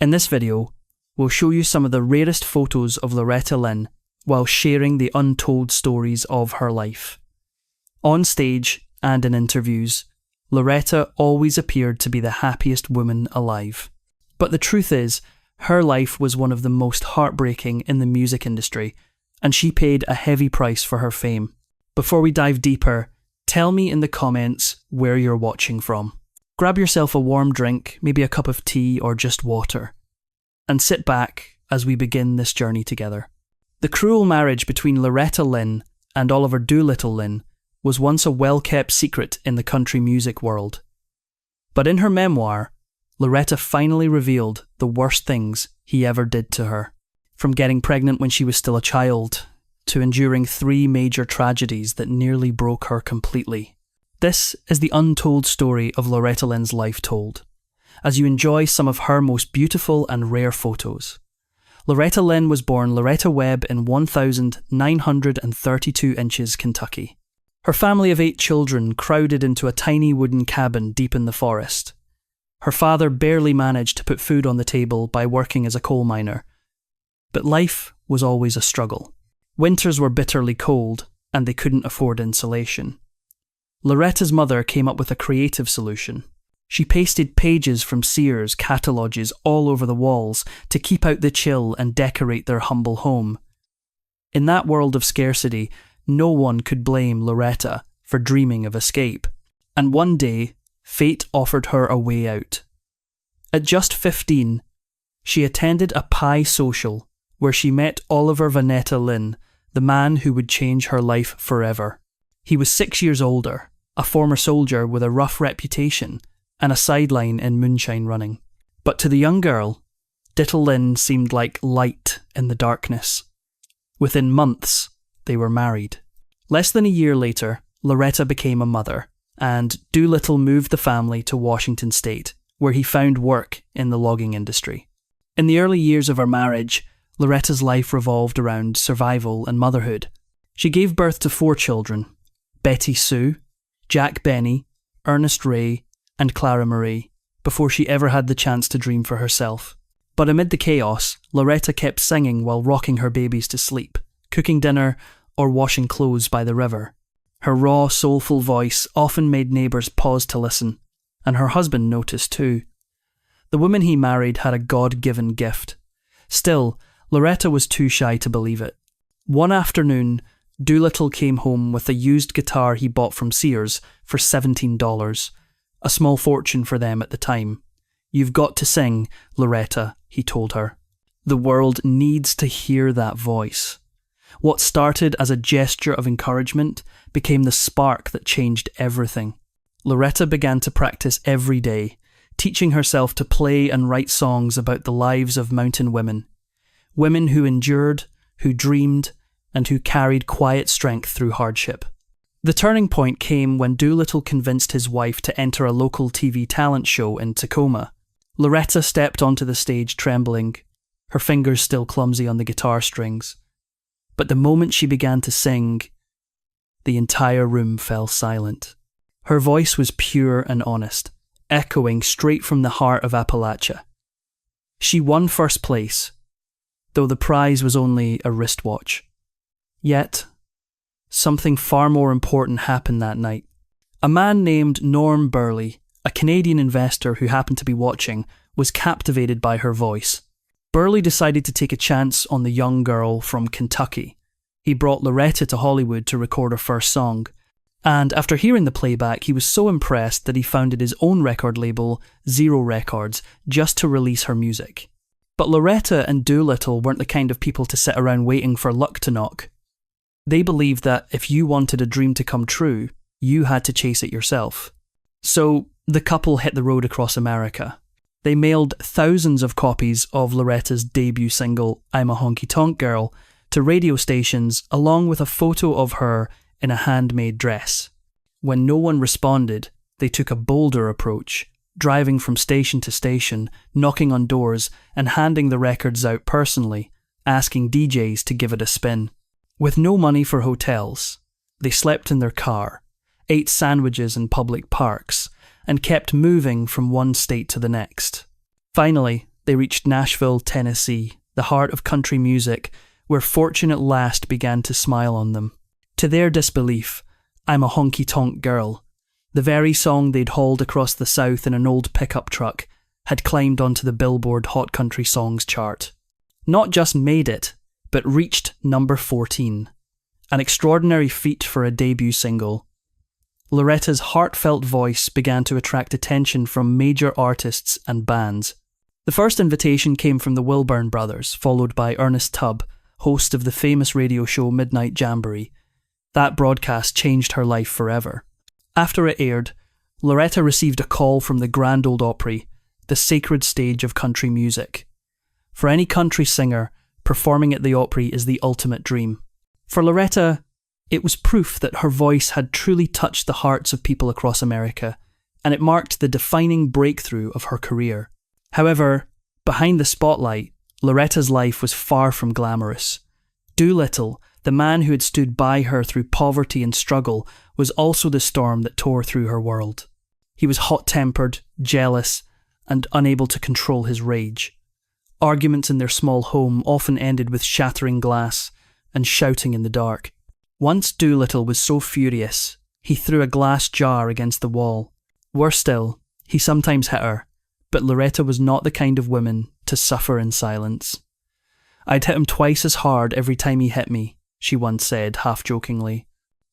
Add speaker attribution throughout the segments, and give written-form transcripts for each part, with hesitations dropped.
Speaker 1: In this video, we'll show you some of the rarest photos of Loretta Lynn while sharing the untold stories of her life. On stage and in interviews, Loretta always appeared to be the happiest woman alive. But the truth is, her life was one of the most heartbreaking in the music industry, and she paid a heavy price for her fame. Before we dive deeper, tell me in the comments where you're watching from. Grab yourself a warm drink, maybe a cup of tea or just water, and sit back as we begin this journey together. The cruel marriage between Loretta Lynn and Oliver Doolittle Lynn was once a well-kept secret in the country music world. But in her memoir, Loretta finally revealed the worst things he ever did to her. From getting pregnant when she was still a child, to enduring 3 major tragedies that nearly broke her completely. This is the untold story of Loretta Lynn's life told, as you enjoy some of her most beautiful and rare photos. Loretta Lynn was born Loretta Webb in 1,932 Inches, Kentucky. Her family of 8 children crowded into a tiny wooden cabin deep in the forest. Her father barely managed to put food on the table by working as a coal miner. But life was always a struggle. Winters were bitterly cold, and they couldn't afford insulation. Loretta's mother came up with a creative solution. She pasted pages from Sears catalogues all over the walls to keep out the chill and decorate their humble home. In that world of scarcity, no one could blame Loretta for dreaming of escape. And one day, fate offered her a way out. At just 15, she attended a pie social where she met Oliver Vanetta Lynn, the man who would change her life forever. He was 6 years older, a former soldier with a rough reputation and a sideline in moonshine running. But to the young girl, Dittle Lynn seemed like light in the darkness. Within months, they were married. Less than a year later, Loretta became a mother, and Doolittle moved the family to Washington State, where he found work in the logging industry. In the early years of her marriage, Loretta's life revolved around survival and motherhood. She gave birth to 4 children: Betty Sue, Jack Benny, Ernest Ray, and Clara Marie, before she ever had the chance to dream for herself. But amid the chaos, Loretta kept singing while rocking her babies to sleep, cooking dinner, or washing clothes by the river. Her raw, soulful voice often made neighbours pause to listen, and her husband noticed too. The woman he married had a God-given gift. Still, Loretta was too shy to believe it. One afternoon, Doolittle came home with a used guitar he bought from Sears for $17, a small fortune for them at the time. "You've got to sing, Loretta," he told her. The world needs to hear that voice. What started as a gesture of encouragement became the spark that changed everything. Loretta began to practice every day, teaching herself to play and write songs about the lives of mountain women. Women who endured, who dreamed, and who carried quiet strength through hardship. The turning point came when Doolittle convinced his wife to enter a local TV talent show in Tacoma. Loretta stepped onto the stage trembling, her fingers still clumsy on the guitar strings. But the moment she began to sing, the entire room fell silent. Her voice was pure and honest, echoing straight from the heart of Appalachia. She won first place, though the prize was only a wristwatch. Yet, something far more important happened that night. A man named Norm Burley, a Canadian investor who happened to be watching, was captivated by her voice. Burley decided to take a chance on the young girl from Kentucky. He brought Loretta to Hollywood to record her first song, and after hearing the playback, he was so impressed that he founded his own record label, Zero Records, just to release her music. But Loretta and Doolittle weren't the kind of people to sit around waiting for luck to knock. They believed that if you wanted a dream to come true, you had to chase it yourself. So the couple hit the road across America. They mailed thousands of copies of Loretta's debut single, "I'm a Honky Tonk Girl," to radio stations along with a photo of her in a handmade dress. When no one responded, they took a bolder approach, driving from station to station, knocking on doors, and handing the records out personally, asking DJs to give it a spin. With no money for hotels, they slept in their car, ate sandwiches in public parks, and kept moving from one state to the next. Finally, they reached Nashville, Tennessee, the heart of country music, where fortune at last began to smile on them. To their disbelief, I'm a honky-tonk girl, the very song they'd hauled across the South in an old pickup truck, had climbed onto the Billboard Hot Country Songs chart. Not just made it, but reached number 14. An extraordinary feat for a debut single. Loretta's heartfelt voice began to attract attention from major artists and bands. The first invitation came from the Wilburn brothers, followed by Ernest Tubb, host of the famous radio show Midnight Jamboree. That broadcast changed her life forever. After it aired, Loretta received a call from the Grand Ole Opry, the sacred stage of country music. For any country singer, performing at the Opry is the ultimate dream. For Loretta, it was proof that her voice had truly touched the hearts of people across America, and it marked the defining breakthrough of her career. However, behind the spotlight, Loretta's life was far from glamorous. Doolittle, the man who had stood by her through poverty and struggle, was also the storm that tore through her world. He was hot-tempered, jealous, and unable to control his rage. Arguments in their small home often ended with shattering glass and shouting in the dark. Once Doolittle was so furious, he threw a glass jar against the wall. Worse still, he sometimes hit her, but Loretta was not the kind of woman to suffer in silence. I'd hit him twice as hard every time he hit me, she once said, half-jokingly.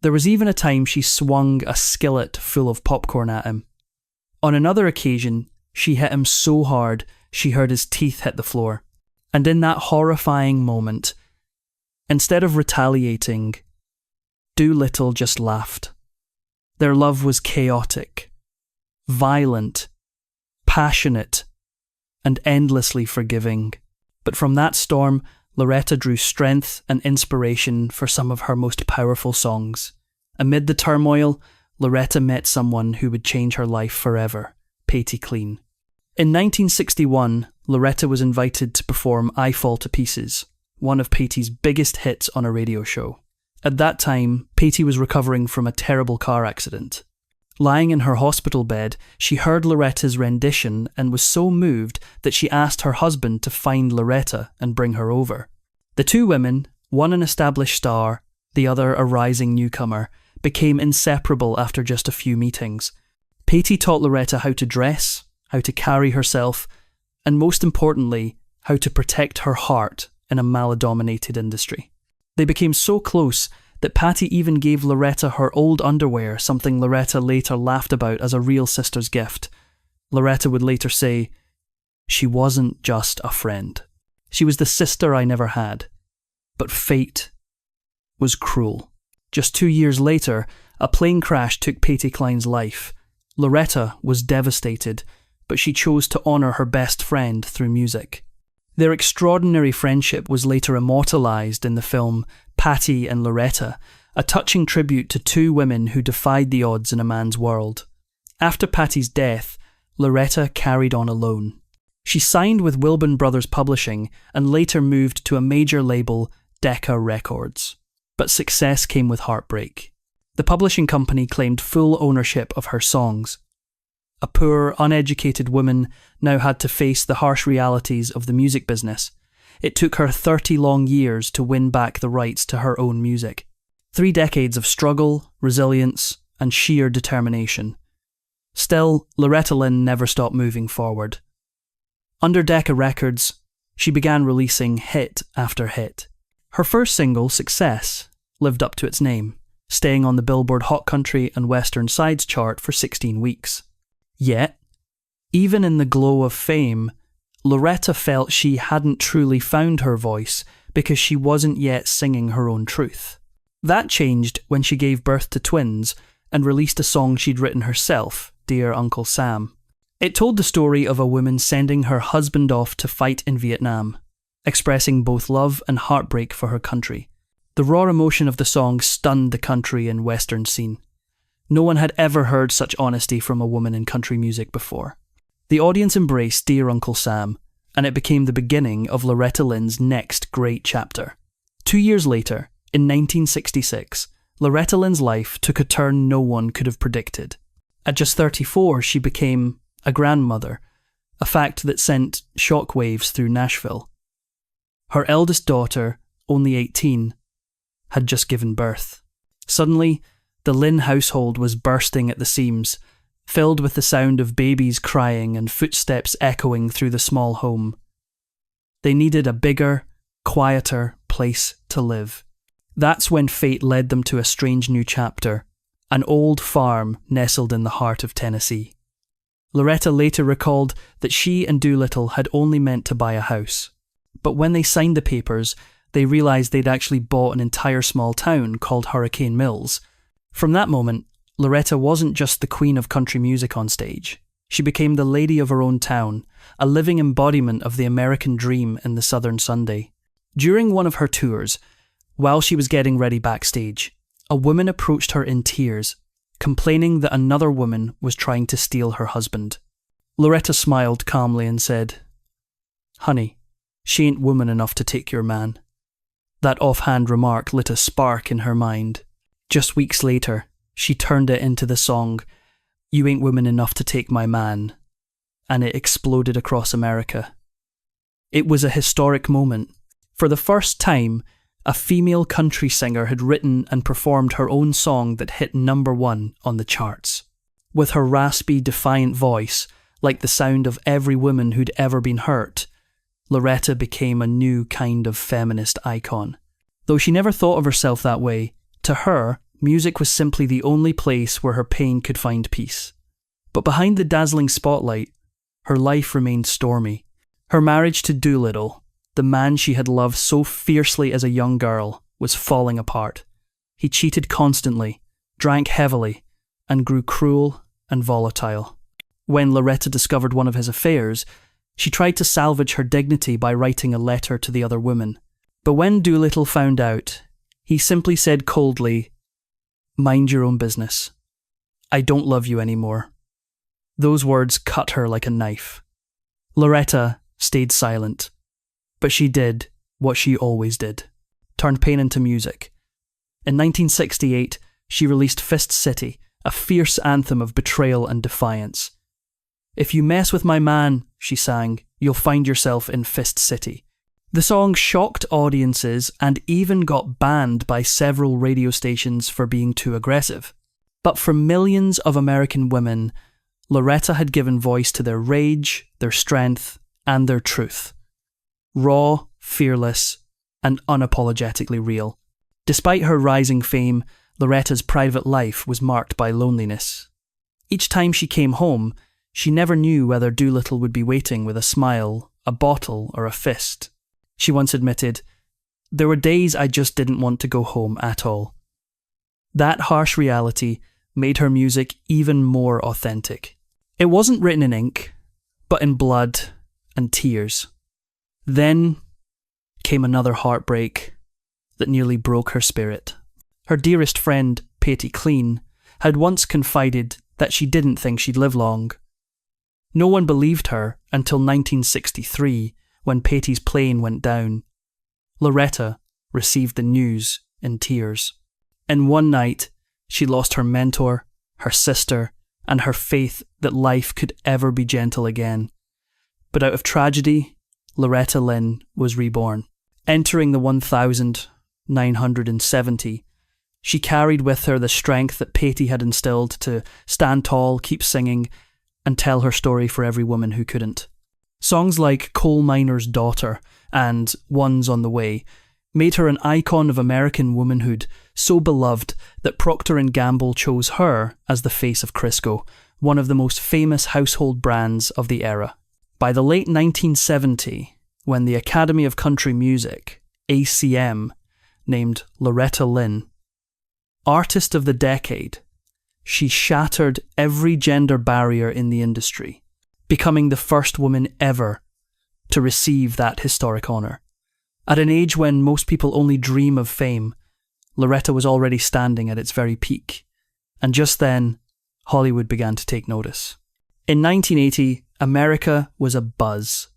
Speaker 1: There was even a time she swung a skillet full of popcorn at him. On another occasion, she hit him so hard she heard his teeth hit the floor. And in that horrifying moment, instead of retaliating, Doolittle just laughed. Their love was chaotic, violent, passionate, and endlessly forgiving. But from that storm, Loretta drew strength and inspiration for some of her most powerful songs. Amid the turmoil, Loretta met someone who would change her life forever, Patti Cline. In 1961, Loretta was invited to perform I Fall to Pieces, one of Patti's biggest hits on a radio show. At that time, Patti was recovering from a terrible car accident. Lying in her hospital bed, she heard Loretta's rendition and was so moved that she asked her husband to find Loretta and bring her over. The two women, one an established star, the other a rising newcomer, became inseparable after just a few meetings. Patti taught Loretta how to dress, how to carry herself, and most importantly, how to protect her heart in a male-dominated industry. They became so close that Patti even gave Loretta her old underwear, something Loretta later laughed about as a real sister's gift. Loretta would later say, "She wasn't just a friend. She was the sister I never had. But fate was cruel." Just 2 years later, a plane crash took Patti Cline's life. Loretta was devastated, but she chose to honour her best friend through music. Their extraordinary friendship was later immortalised in the film Patti and Loretta, a touching tribute to two women who defied the odds in a man's world. After Patti's death, Loretta carried on alone. She signed with Wilburn Brothers Publishing and later moved to a major label, Decca Records. But success came with heartbreak. The publishing company claimed full ownership of her songs. A poor, uneducated woman now had to face the harsh realities of the music business. It took her 30 long years to win back the rights to her own music. 3 decades of struggle, resilience, and sheer determination. Still, Loretta Lynn never stopped moving forward. Under Decca Records, she began releasing hit after hit. Her first single, Success, lived up to its name, staying on the Billboard Hot Country and Western Sides chart for 16 weeks. Yet, even in the glow of fame, Loretta felt she hadn't truly found her voice because she wasn't yet singing her own truth. That changed when she gave birth to twins and released a song she'd written herself, Dear Uncle Sam. It told the story of a woman sending her husband off to fight in Vietnam, expressing both love and heartbreak for her country. The raw emotion of the song stunned the country and Western scene. No one had ever heard such honesty from a woman in country music before. The audience embraced Dear Uncle Sam, and it became the beginning of Loretta Lynn's next great chapter. 2 years later, in 1966, Loretta Lynn's life took a turn no one could have predicted. At just 34, she became a grandmother, a a fact that sent shockwaves through Nashville. Her eldest daughter, only 18, had just given birth. Suddenly, the Lynn household was bursting at the seams, filled with the sound of babies crying and footsteps echoing through the small home. They needed a bigger, quieter place to live. That's when fate led them to a strange new chapter, an old farm nestled in the heart of Tennessee. Loretta later recalled that she and Doolittle had only meant to buy a house. But when they signed the papers, they realised they'd actually bought an entire small town called Hurricane Mills. From that moment, Loretta wasn't just the queen of country music on stage. She became the lady of her own town, a living embodiment of the American dream in the Southern Sunday. During one of her tours, while she was getting ready backstage, a woman approached her in tears, complaining that another woman was trying to steal her husband. Loretta smiled calmly and said, "Honey, she ain't woman enough to take your man." That offhand remark lit a spark in her mind. Just weeks later, she turned it into the song, "You Ain't Woman Enough to Take My Man," and it exploded across America. It was a historic moment. For the first time, a female country singer had written and performed her own song that hit #1 on the charts. With her raspy, defiant voice, like the sound of every woman who'd ever been hurt, Loretta became a new kind of feminist icon. Though she never thought of herself that way, to her, music was simply the only place where her pain could find peace. But behind the dazzling spotlight, her life remained stormy. Her marriage to Doolittle, the man she had loved so fiercely as a young girl, was falling apart. He cheated constantly, drank heavily, and grew cruel and volatile. When Loretta discovered one of his affairs, she tried to salvage her dignity by writing a letter to the other woman. But when Doolittle found out, he simply said coldly, "Mind your own business. I don't love you anymore." Those words cut her like a knife. Loretta stayed silent, but she did what she always did, turned pain into music. In 1968, she released Fist City, a fierce anthem of betrayal and defiance. "If you mess with my man," she sang, "you'll find yourself in Fist City." The song shocked audiences and even got banned by several radio stations for being too aggressive. But for millions of American women, Loretta had given voice to their rage, their strength, and their truth. Raw, fearless, and unapologetically real. Despite her rising fame, Loretta's private life was marked by loneliness. Each time she came home, she never knew whether Doolittle would be waiting with a smile, a bottle, or a fist. She once admitted, "There were days I just didn't want to go home at all." That harsh reality made her music even more authentic. It wasn't written in ink, but in blood and tears. Then came another heartbreak that nearly broke her spirit. Her dearest friend, Patty Clean, had once confided that she didn't think she'd live long. No one believed her until 1963, when Patty's plane went down. Loretta received the news in tears. In one night, she lost her mentor, her sister, and her faith that life could ever be gentle again. But out of tragedy, Loretta Lynn was reborn. Entering the 1970, she carried with her the strength that Patty had instilled to stand tall, keep singing, and tell her story for every woman who couldn't. Songs like Coal Miner's Daughter and One's on the Way made her an icon of American womanhood, so beloved that Procter & Gamble chose her as the face of Crisco, one of the most famous household brands of the era. By the late 1970s, when the Academy of Country Music, ACM, named Loretta Lynn Artist of the Decade, she shattered every gender barrier in the industry, becoming the first woman ever to receive that historic honour. At an age when most people only dream of fame, Loretta was already standing at its very peak, and just then, Hollywood began to take notice. In 1980, America was abuzz,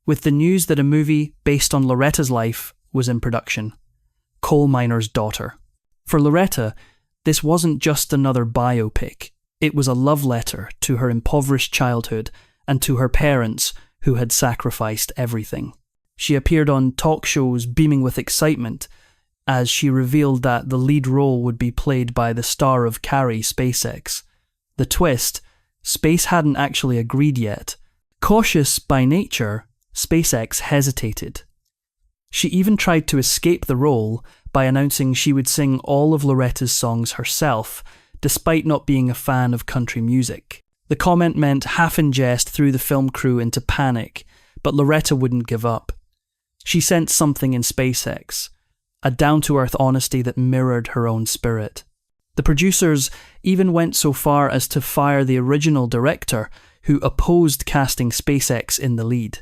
Speaker 1: with the news that a movie based on Loretta's life was in production, Coal Miner's Daughter. For Loretta, this wasn't just another biopic, it was a love letter to her impoverished childhood and to her parents who had sacrificed everything. She appeared on talk shows beaming with excitement as she revealed that the lead role would be played by the star of Carrie, SpaceX. The twist: Space hadn't actually agreed yet. Cautious by nature, SpaceX hesitated. She even tried to escape the role by announcing she would sing all of Loretta's songs herself, despite not being a fan of country music. The comment meant half in jest threw the film crew into panic, but Loretta wouldn't give up. She sensed something in SpaceX, a down-to-earth honesty that mirrored her own spirit. The producers even went so far as to fire the original director, who opposed casting SpaceX in the lead.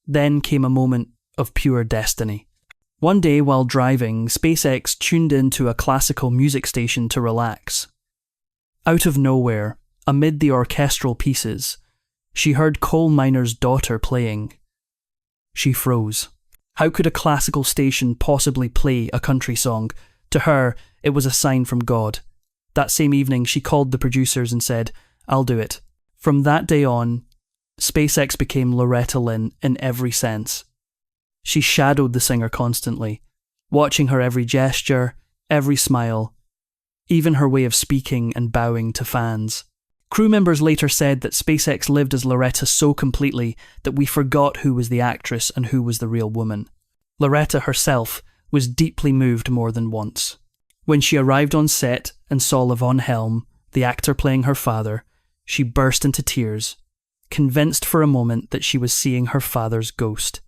Speaker 1: Then came a moment of pure destiny. One day while driving, SpaceX tuned into a classical music station to relax. Out of nowhere, amid the orchestral pieces, she heard coal miner's daughter playing. She froze. How could a classical station possibly play a country song? To her, it was a sign from God. That same evening, she called the producers and said, "I'll do it." From that day on, SpaceX became Loretta Lynn in every sense. She shadowed the singer constantly, watching her every gesture, every smile, even her way of speaking and bowing to fans. Crew members later said that SpaceX lived as Loretta so completely that we forgot who was the actress and who was the real woman. Loretta herself was deeply moved more than once. When she arrived on set and saw Levon Helm, the actor playing her father, she burst into tears, convinced for a moment that she was seeing her father's ghost.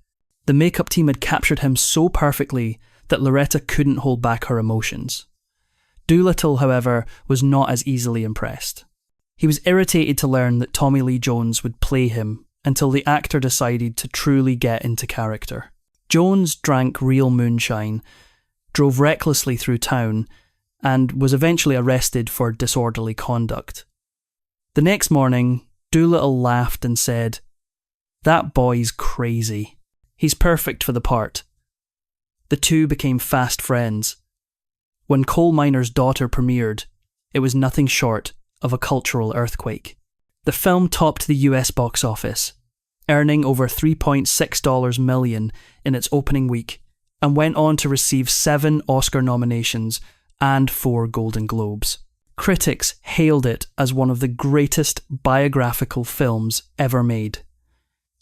Speaker 1: The makeup team had captured him so perfectly that Loretta couldn't hold back her emotions. Doolittle, however, was not as easily impressed. He was irritated to learn that Tommy Lee Jones would play him until the actor decided to truly get into character. Jones drank real moonshine, drove recklessly through town, and was eventually arrested for disorderly conduct. The next morning, Doolittle laughed and said, "That boy's crazy. He's perfect for the part." The two became fast friends. When Coal Miner's Daughter premiered, it was nothing short of a cultural earthquake. The film topped the US box office, earning over $3.6 million in its opening week, and went on to receive 7 Oscar nominations and 4 Golden Globes. Critics hailed it as one of the greatest biographical films ever made.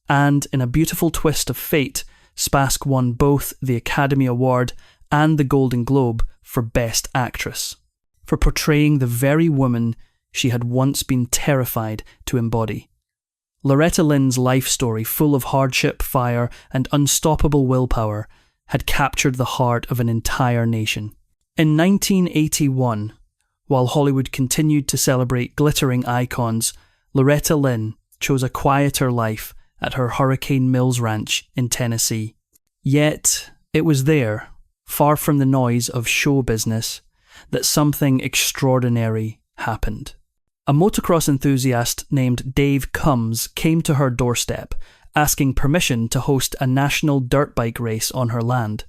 Speaker 1: And in a beautiful twist of fate, Spassky won both the Academy Award and the Golden Globe for Best Actress, for portraying the very woman she had once been terrified to embody. Loretta Lynn's life story, full of hardship, fire, and unstoppable willpower, had captured the heart of an entire nation. In 1981, while Hollywood continued to celebrate glittering icons, Loretta Lynn chose a quieter life at her Hurricane Mills ranch in Tennessee. Yet, it was there, far from the noise of show business, that something extraordinary happened. A motocross enthusiast named Dave Combs came to her doorstep, asking permission to host a national dirt bike race on her land.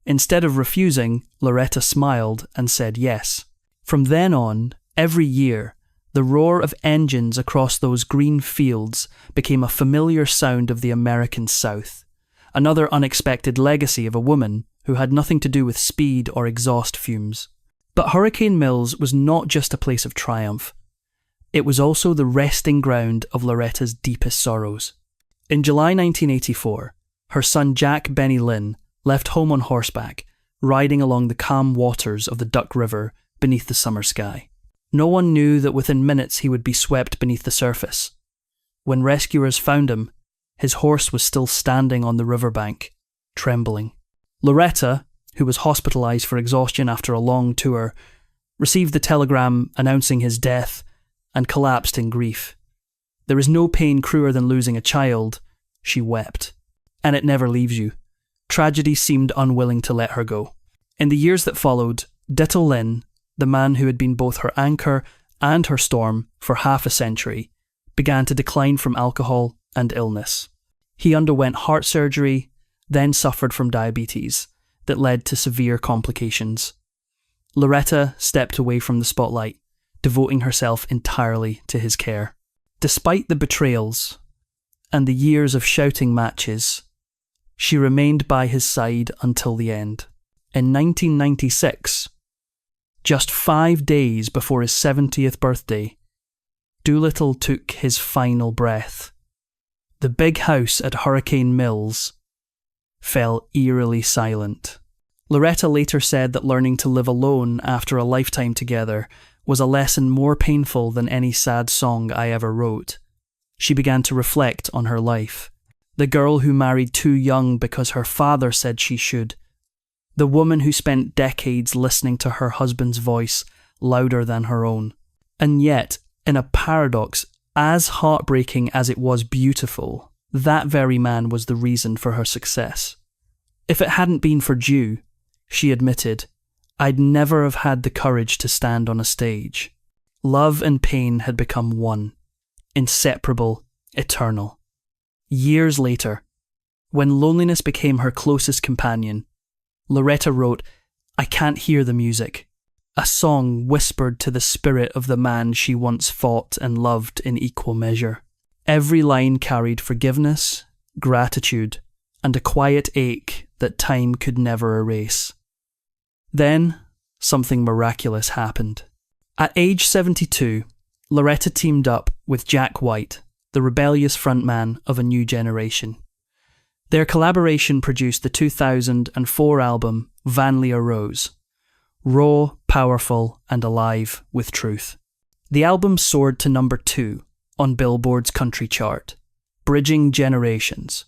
Speaker 1: Instead of refusing, Loretta smiled and said yes. From then on, every year, the roar of engines across those green fields became a familiar sound of the American South, another unexpected legacy of a woman who had nothing to do with speed or exhaust fumes. But Hurricane Mills was not just a place of triumph. It was also the resting ground of Loretta's deepest sorrows. In July 1984, her son Jack Benny Lynn left home on horseback, riding along the calm waters of the Duck River beneath the summer sky. No one knew that within minutes he would be swept beneath the surface. When rescuers found him, his horse was still standing on the riverbank, trembling. Loretta, who was hospitalized for exhaustion after a long tour, received the telegram announcing his death and collapsed in grief. There is no pain crueler than losing a child, she wept. And it never leaves you. Tragedy seemed unwilling to let her go. In the years that followed, Ditto Lynn, the man who had been both her anchor and her storm for half a century, began to decline from alcohol and illness. He underwent heart surgery, then suffered from diabetes that led to severe complications. Loretta stepped away from the spotlight, devoting herself entirely to his care. Despite the betrayals, and the years of shouting matches, she remained by his side until the end. In 1996, just 5 days before his 70th birthday, Doolittle took his final breath. The big house at Hurricane Mills fell eerily silent. Loretta later said that learning to live alone after a lifetime together was a lesson more painful than any sad song I ever wrote. She began to reflect on her life. The girl who married too young because her father said she should. The woman who spent decades listening to her husband's voice louder than her own. And yet, in a paradox as heartbreaking as it was beautiful, that very man was the reason for her success. If it hadn't been for Dew, she admitted, I'd never have had the courage to stand on a stage. Love and pain had become one, inseparable, eternal. Years later, when loneliness became her closest companion, Loretta wrote, I can't hear the music, a song whispered to the spirit of the man she once fought and loved in equal measure. Every line carried forgiveness, gratitude, and a quiet ache that time could never erase. Then, something miraculous happened. At age 72, Loretta teamed up with Jack White, the rebellious frontman of a new generation. Their collaboration produced the 2004 album Vanlia Rose, raw, powerful, and alive with truth. The album soared to number 2 on Billboard's country chart, bridging generations,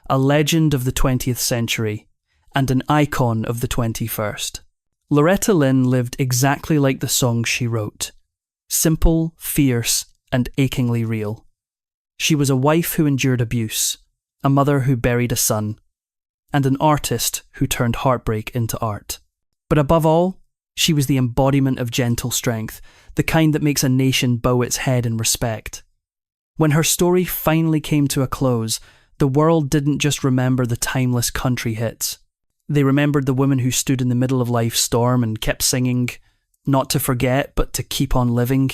Speaker 1: a legend of the 20th century, and an icon of the 21st. Loretta Lynn lived exactly like the songs she wrote, simple, fierce, and achingly real. She was a wife who endured abuse, a mother who buried a son, and an artist who turned heartbreak into art. But above all, she was the embodiment of gentle strength, the kind that makes a nation bow its head in respect. When her story finally came to a close, the world didn't just remember the timeless country hits. They remembered the woman who stood in the middle of life's storm and kept singing, not to forget, but to keep on living.